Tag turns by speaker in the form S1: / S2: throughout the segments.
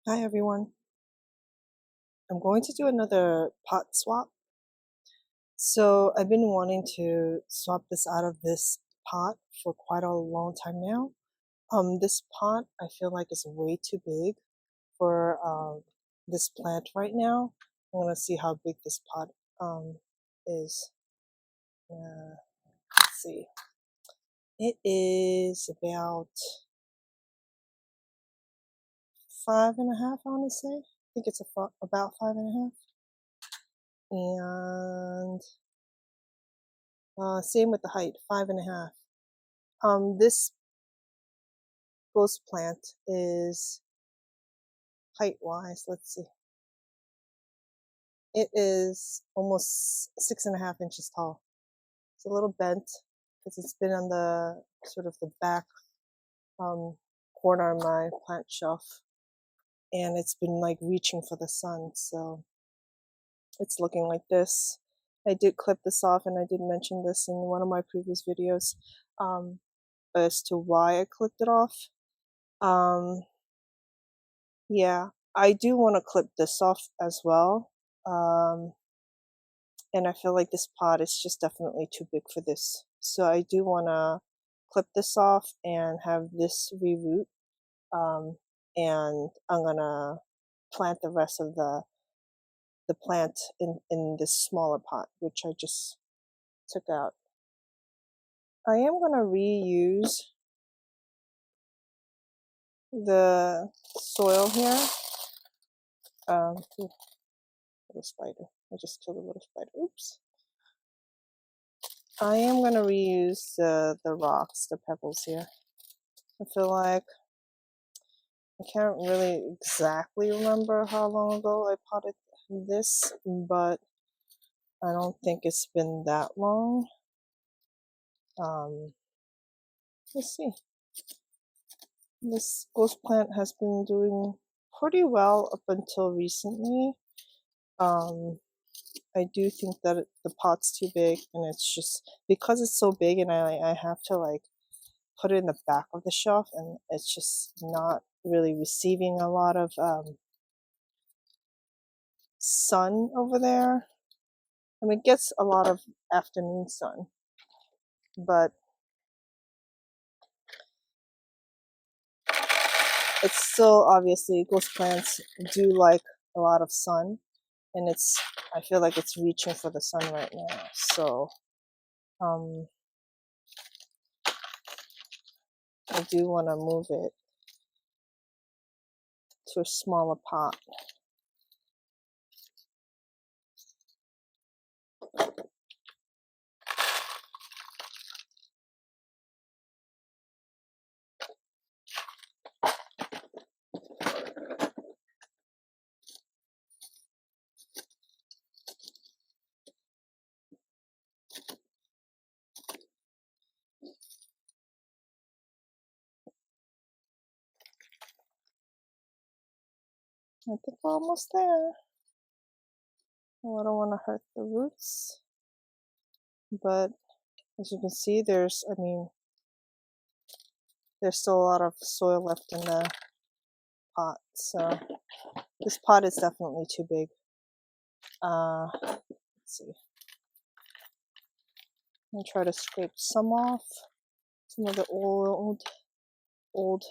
S1: Hi everyone. I'm going to do another pot swap. So I've been wanting to swap this out of this pot for quite a long time now. This pot I feel like is way too big for this plant right now. I'm gonna see how big this pot is. Let's see. It is about 5.5, I want to say. I think it's about 5.5. And same with the height, 5.5. This ghost plant is height-wise, let's see. It is almost 6.5 inches tall. It's a little bent because it's been on the sort of the back corner of my plant shelf, and it's been like reaching for the sun, so it's looking like this. I did clip this off, and I did mention this in one of my previous videos as to why I clipped it off. Yeah, I do want to clip this off as well. And I feel like this pot is just definitely too big for this. So I do want to clip this off and have this reroot. And I'm going to plant the rest of the plant in this smaller pot, which I just took out. I am going to reuse the soil here. Little spider. I just killed a little spider. Oops. I am going to reuse the rocks, the pebbles here. I feel like I can't really exactly remember how long ago I potted this, but I don't think it's been that long. Let's see. This ghost plant has been doing pretty well up until recently. I do think that the pot's too big, and it's just because it's so big, and I have to like put it in the back of the shelf, and it's just not really receiving a lot of sun over there. I mean, it gets a lot of afternoon sun, but it's still obviously ghost plants do like a lot of sun, and I feel like it's reaching for the sun right now. So I do want to move it to a smaller pot. I think we're almost there. Oh, I don't want to hurt the roots, but as you can see, there's still a lot of soil left in the pot, so this pot is definitely too big. Let's see. I'm gonna try to scrape some off, some of the old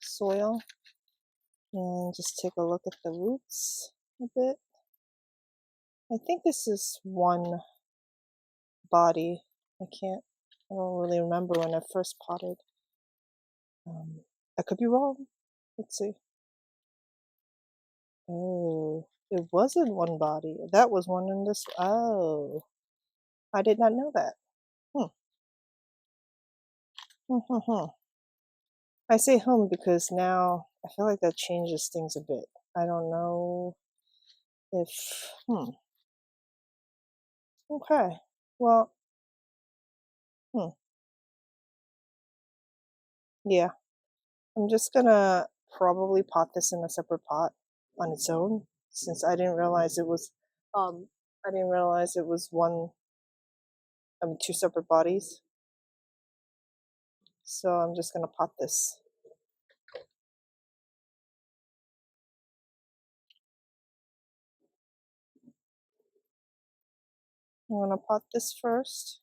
S1: soil, and just take a look at the roots a bit. I think this is one body. I don't really remember when I first potted. I could be wrong. Let's see. Oh, it wasn't one body. That was one in this. Oh, I did not know that. I say because now I feel like that changes things a bit. I don't know if, okay. Well, yeah. I'm just gonna probably pot this in a separate pot on its own, since I didn't realize it was, two separate bodies. So I'm just gonna pot this. I'm gonna pot this first.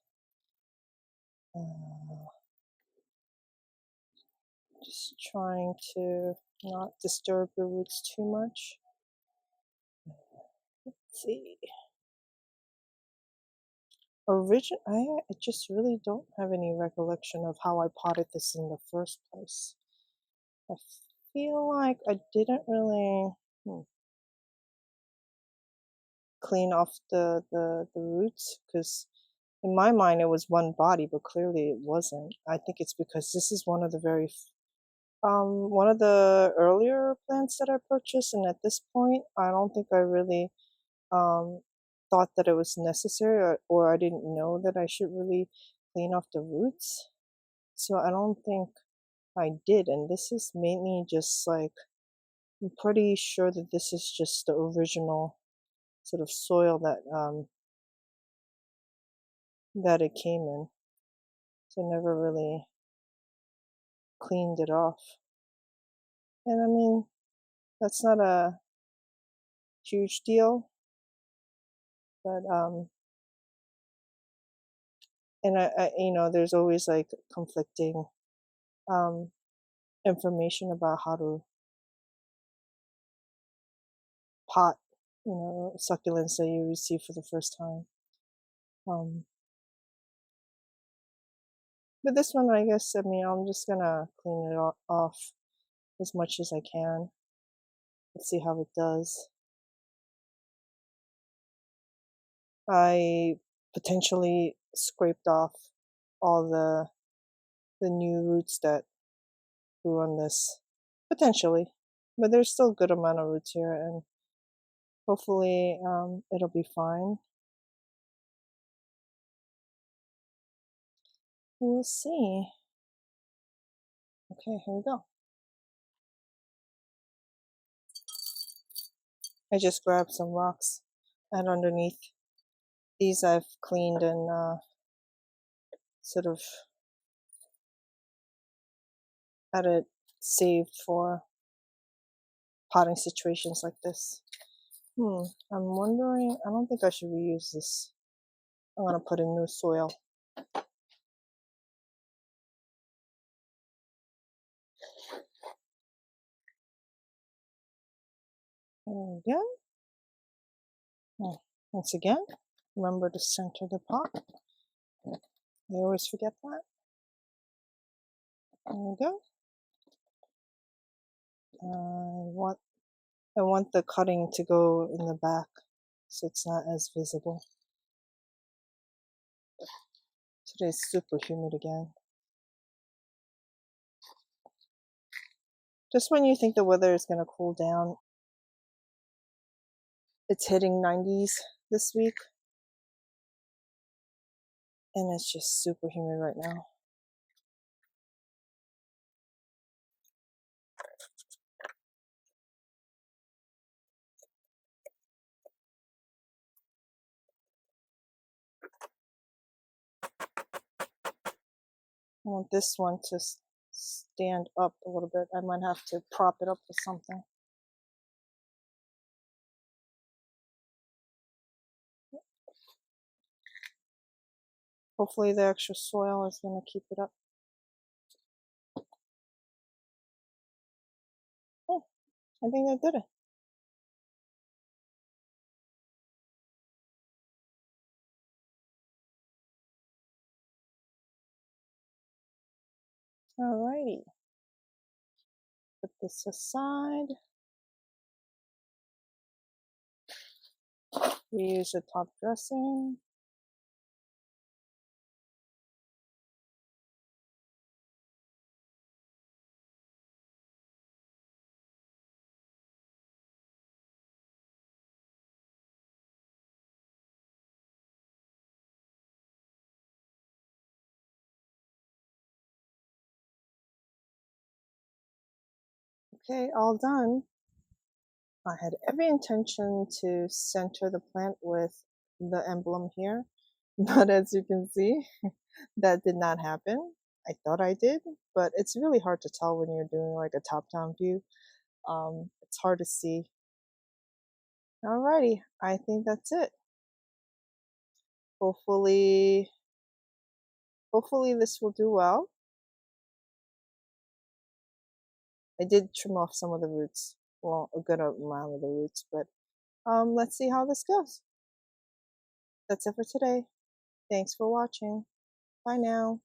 S1: Just trying to not disturb the roots too much. Let's see. I just really don't have any recollection of how I potted this in the first place. I feel like I didn't really clean off the roots, because in my mind it was one body, but clearly it wasn't. I think it's because this is one of the one of the earlier plants that I purchased, and at this point I don't think I really thought that it was necessary, or I didn't know that I should really clean off the roots. So I don't think I did, and this is mainly just like, I'm pretty sure that this is just the original sort of soil that it came in. So I never really cleaned it off. And I mean, that's not a huge deal, but and there's always like conflicting information about how to pot, succulents that you receive for the first time. But this one, I guess, I mean, I'm just gonna clean it off as much as I can. Let's see how it does. I potentially scraped off all the new roots that grew on this, potentially, but there's still a good amount of roots here, and hopefully it'll be fine. We'll see. Okay, here we go. I just grabbed some rocks and underneath. These I've cleaned and sort of had it saved for potting situations like this. I'm wondering, I don't think I should reuse this. I'm gonna put in new soil. There we go. Once again, remember to center the pot. I always forget that. There we go. I want the cutting to go in the back so it's not as visible. Today's super humid again. Just when you think the weather is gonna cool down, it's hitting 90s this week, and it's just super humid right now. I want this one to stand up a little bit. I might have to prop it up with something. Hopefully the extra soil is going to keep it up. Oh, I think I did it. Alrighty. Put this aside. Reuse the top dressing. Okay, all done. I had every intention to center the plant with the emblem here, but as you can see, that did not happen. I thought I did, but it's really hard to tell when you're doing like a top-down view. It's hard to see. Alrighty, I think that's it. Hopefully, hopefully this will do well. I did trim off some of the roots, well, a good amount of the roots, but let's see how this goes. That's it for today. Thanks for watching. Bye now.